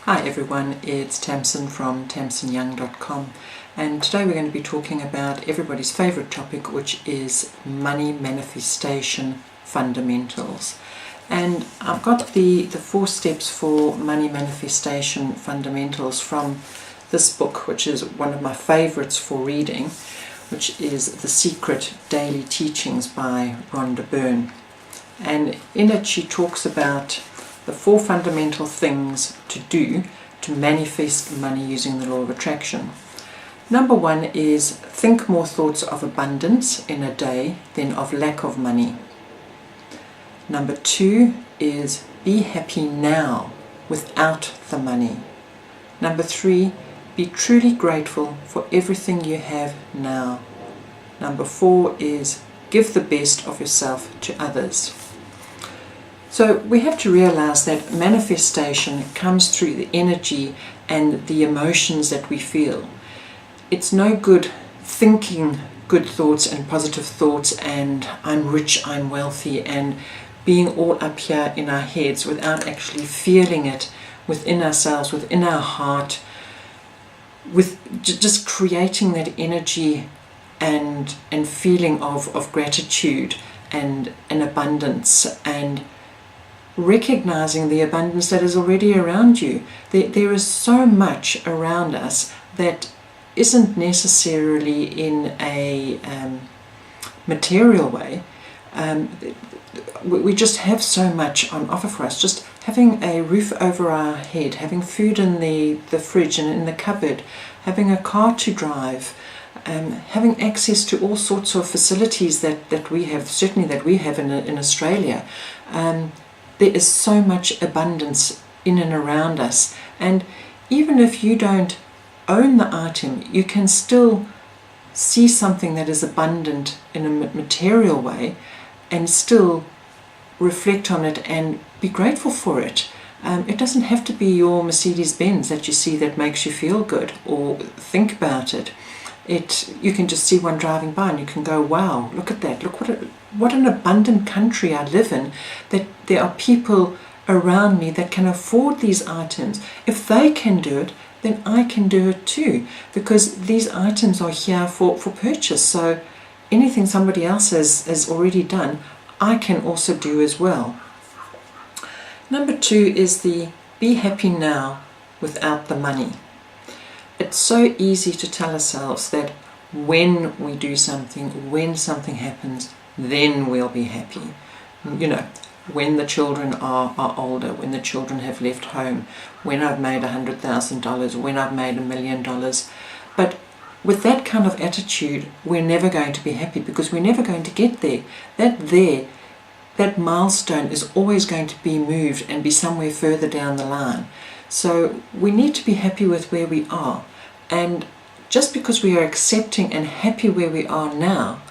Hi everyone, it's Tamsin from tamsinyoung.com, and today we're going to be talking about everybody's favourite topic, which is money manifestation fundamentals. And I've got the 4 steps for money manifestation fundamentals from this book, which is one of my favourites for reading, which is The Secret Daily Teachings by Rhonda Byrne. And in it she talks about the 4 fundamental things to do to manifest money using the law of attraction. Number 1 is think more thoughts of abundance in a day than of lack of money. Number 2 is be happy now without the money. Number 3, be truly grateful for everything you have now. Number 4 is give the best of yourself to others. So we have to realize that manifestation comes through the energy and the emotions that we feel. It's no good thinking good thoughts and positive thoughts and I'm rich, I'm wealthy, and being all up here in our heads without actually feeling it within ourselves, within our heart, with just creating that energy and feeling of gratitude and abundance, and recognizing the abundance that is already around you. There is so much around us that isn't necessarily in a material way. We just have so much on offer for us. Just having a roof over our head, having food in the fridge and in the cupboard, having a car to drive, having access to all sorts of facilities that we have, certainly that we have in Australia. There is so much abundance in and around us, and even if you don't own the item, you can still see something that is abundant in a material way and still reflect on it and be grateful for it. It doesn't have to be your Mercedes-Benz that you see that makes you feel good or think about it. You can just see one driving by and you can go, wow, look at that, look what an abundant country I live in, that there are people around me that can afford these items. If they can do it, then I can do it too, because these items are here for purchase. So anything somebody else has already done, I can also do as well. Number 2 is the be happy now without the money. It's so easy to tell ourselves that when we do something, when something happens, then we'll be happy. You know, when the children are older, when the children have left home, when I've made $100,000, when I've made $1 million. But with that kind of attitude, we're never going to be happy, because we're never going to get there. That milestone is always going to be moved and be somewhere further down the line. So we need to be happy with where we are. And just because we are accepting and happy where we are now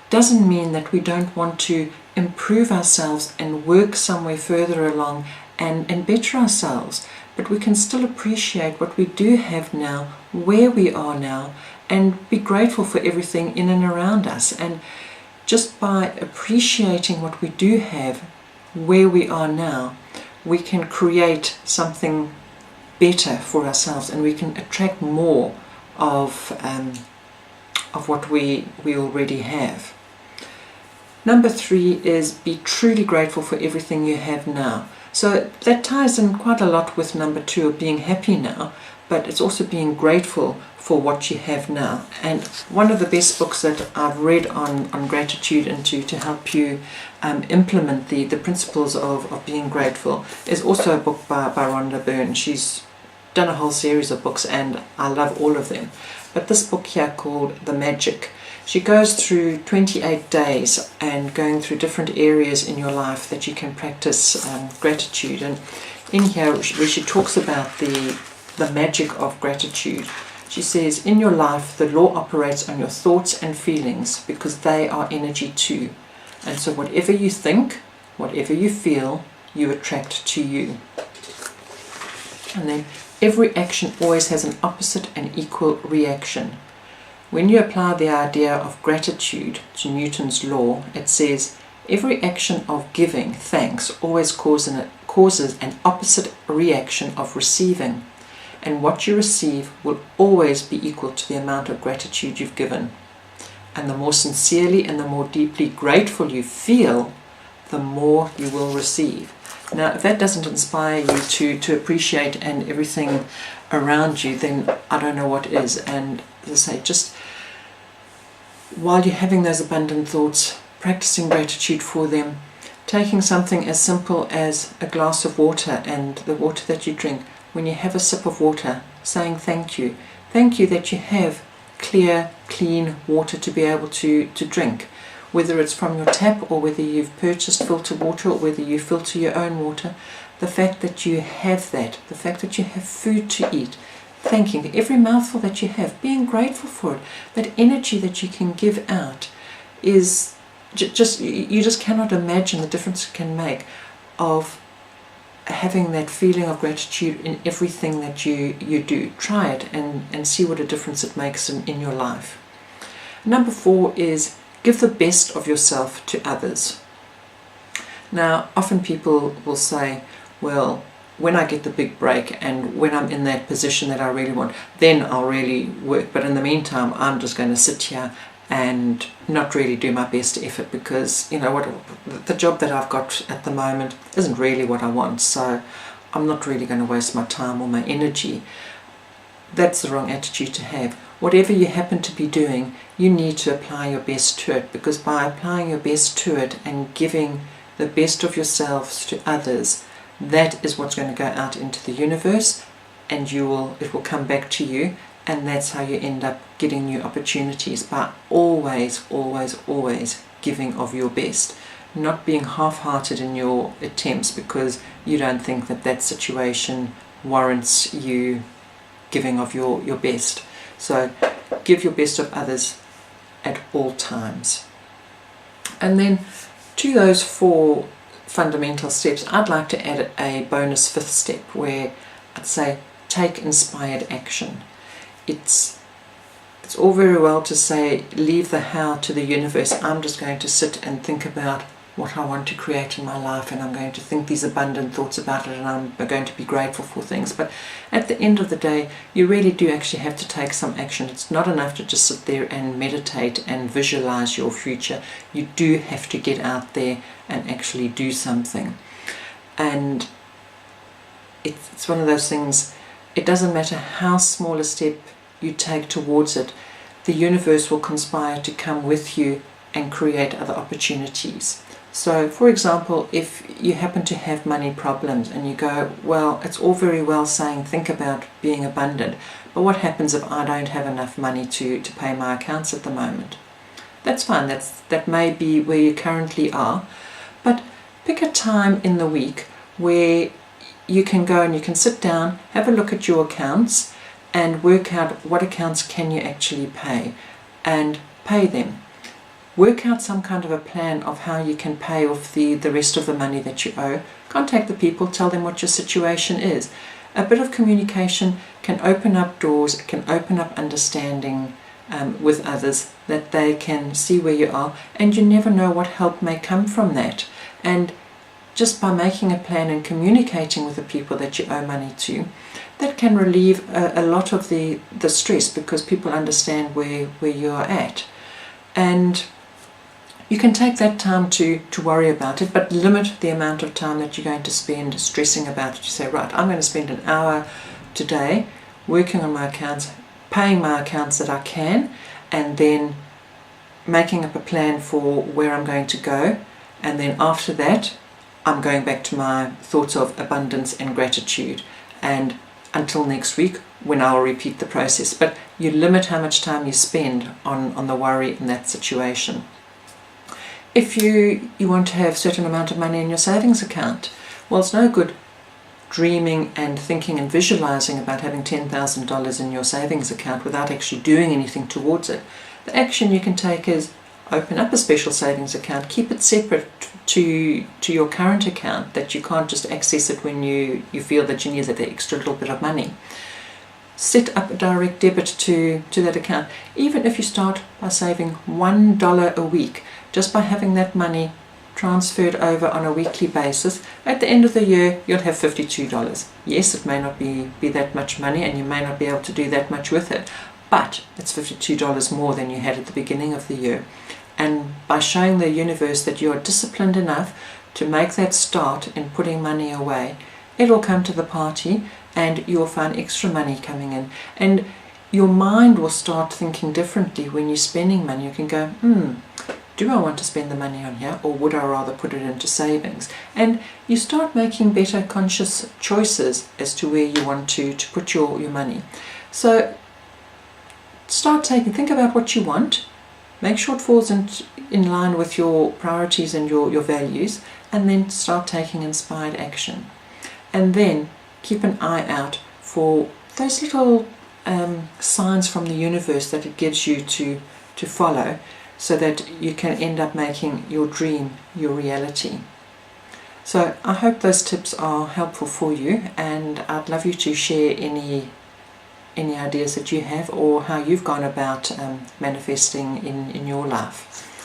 doesn't mean that we don't want to improve ourselves and work somewhere further along and better ourselves. But we can still appreciate what we do have now, where we are now, and be grateful for everything in and around us. And just by appreciating what we do have, where we are now, we can create something better for ourselves, and we can attract more of what we already have. Number 3 is be truly grateful for everything you have now. So that ties in quite a lot with number 2 of being happy now, but it's also being grateful for what you have now. And one of the best books that I've read on gratitude and to help you implement the principles of being grateful is also a book by Rhonda Byrne. She's done a whole series of books and I love all of them. But this book here called The Magic, she goes through 28 days and going through different areas in your life that you can practice gratitude. And in here, where she talks about the magic of gratitude, she says, in your life, the law operates on your thoughts and feelings because they are energy too. And so whatever you think, whatever you feel, you attract to you. And then every action always has an opposite and equal reaction. When you apply the idea of gratitude to Newton's law, it says, every action of giving thanks always causes causes an opposite reaction of receiving. And what you receive will always be equal to the amount of gratitude you've given. And the more sincerely and the more deeply grateful you feel, the more you will receive. Now, if that doesn't inspire you to appreciate and everything around you, then I don't know what is. And as I say, just while you're having those abundant thoughts, practicing gratitude for them, taking something as simple as a glass of water and the water that you drink, when you have a sip of water, saying thank you. Thank you that you have clear, clean water to be able to drink. Whether it's from your tap or whether you've purchased filtered water or whether you filter your own water, the fact that you have that, the fact that you have food to eat, thanking every mouthful that you have, being grateful for it, that energy that you can give out is you just cannot imagine the difference it can make of having that feeling of gratitude in everything that you do. Try it and see what a difference it makes in your life. Number 4 is give the best of yourself to others. Now, often people will say, well, when I get the big break and when I'm in that position that I really want, then I'll really work. But in the meantime, I'm just going to sit here and not really do my best effort because, you know, what the job that I've got at the moment isn't really what I want. So I'm not really going to waste my time or my energy. That's the wrong attitude to have. Whatever you happen to be doing, you need to apply your best to it, because by applying your best to it and giving the best of yourselves to others, that is what's going to go out into the universe, and it will come back to you, and that's how you end up getting new opportunities, by always giving of your best, not being half-hearted in your attempts because you don't think that situation warrants you giving of your best. So give your best of others at all times. And then to those 4 fundamental steps, I'd like to add a bonus 5th step where I'd say take inspired action. It's all very well to say leave the how to the universe. I'm just going to sit and think about what I want to create in my life, and I'm going to think these abundant thoughts about it, and I'm going to be grateful for things. But at the end of the day, you really do actually have to take some action. It's not enough to just sit there and meditate and visualize your future. You do have to get out there and actually do something. And it's one of those things, it doesn't matter how small a step you take towards it, the universe will conspire to come with you and create other opportunities. So, for example, if you happen to have money problems and you go, well, it's all very well saying think about being abundant, but what happens if I don't have enough money to pay my accounts at the moment? That's fine, that may be where you currently are, but pick a time in the week where you can go and you can sit down, have a look at your accounts and work out what accounts can you actually pay, and pay them. Work out some kind of a plan of how you can pay off the rest of the money that you owe. Contact the people, tell them what your situation is. A bit of communication can open up doors, can open up understanding with others, that they can see where you are, and you never know what help may come from that. And just by making a plan and communicating with the people that you owe money to, that can relieve a lot of the stress, because people understand where you are at. And you can take that time to worry about it, but limit the amount of time that you're going to spend stressing about it. You say, right, I'm going to spend an hour today working on my accounts, paying my accounts that I can, and then making up a plan for where I'm going to go. And then after that, I'm going back to my thoughts of abundance and gratitude. And until next week, when I'll repeat the process. But you limit how much time you spend on the worry in that situation. If you want to have a certain amount of money in your savings account, well, it's no good dreaming and thinking and visualizing about having $10,000 in your savings account without actually doing anything towards it. The action you can take is open up a special savings account, keep it separate to your current account, that you can't just access it when you feel that you need that extra little bit of money. Set up a direct debit to that account. Even if you start by saving $1 a week, just by having that money transferred over on a weekly basis, at the end of the year you'll have $52. Yes, it may not be that much money and you may not be able to do that much with it, but it's $52 more than you had at the beginning of the year. And by showing the universe that you are disciplined enough to make that start in putting money away, it'll come to the party and you'll find extra money coming in. And your mind will start thinking differently when you're spending money. You can go, do I want to spend the money on here, or would I rather put it into savings? And you start making better conscious choices as to where you want to put your money. So think about what you want, make sure it falls in line with your priorities and your values, and then start taking inspired action. And then keep an eye out for those little signs from the universe that it gives you to follow, so that you can end up making your dream your reality. So I hope those tips are helpful for you, and I'd love you to share any ideas that you have or how you've gone about manifesting in your life.